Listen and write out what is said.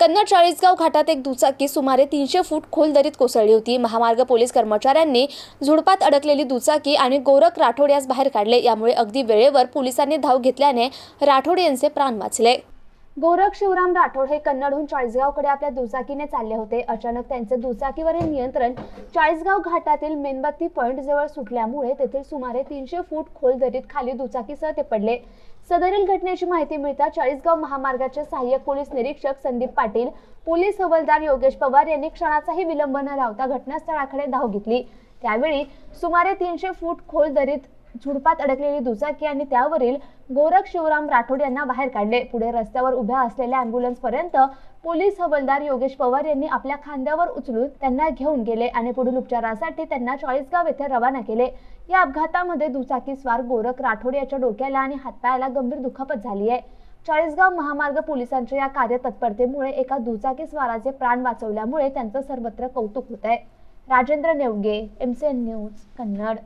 कन्नड चाळीसगाव घाटात एक दुचाकी सुमारे 300 फूट खोल दरीत कोसळली होती। महामार्ग पोलीस कर्मचाऱ्यांनी झुडपात अडकलेली दुचाकी आणि गोरख राठोड यास बाहेर काढले। यामुळे अगदी वेळेवर पोलिसांनी धाव घेतल्याने राठोड यांचे प्राण वाचले। गोरख शिवराम राठोड हे कन्नडहून चाळीसगावकडे आपल्या दुचाकीने चालले होते। अचानक त्यांचे दुचाकीवरील नियंत्रण चाळीसगाव घाटातील मेणबत्ती पॉइंट जवळ सुटल्यामुळे तेथील सुमारे 300 फूट खोल दरीत खाली दुचाकीसह ते पडले। सदरील घटनेची माहिती मिळताच चाळीसगाव महामार्गाचे सहाय्यक पोलीस निरीक्षक संदीप पाटील, पोलीस हवालदार योगेश पवार यांनी क्षणाचाही विलंब न लावता घटनास्थळाकडे धाव घेतली। त्यावेळी सुमारे 300 फूट खोल दरीत झुडपात अडकलेली दुचाकी आणि त्यावरील गोरख शिवराम राठोड यांना बाहेर काढले। पुढे रस्त्यावर उभ्या असलेल्या ॲम्ब्युलन्स पर्यंत पोलीस हवालदार योगेश पवार यांनी आपल्या खांद्यावर उचलून त्यांना घेऊन गेले आणि पुढील उपचारासाठी त्यांना चाळीसगाव येथे रवाना केले। या अपघातामध्ये दुचाकीस्वार गोरख राठोड याच्या डोक्याला आणि हातपायाला गंभीर दुखापत झाली आहे। चाळीसगाव महामार्ग पोलिसांच्या या कार्यतत्परतेमुळे एका दुचाकीस्वाराचे प्राण वाचवल्यामुळे त्यांचं सर्वत्र कौतुक होत आहे। Rajendra Nevage, MCN news, Kannada.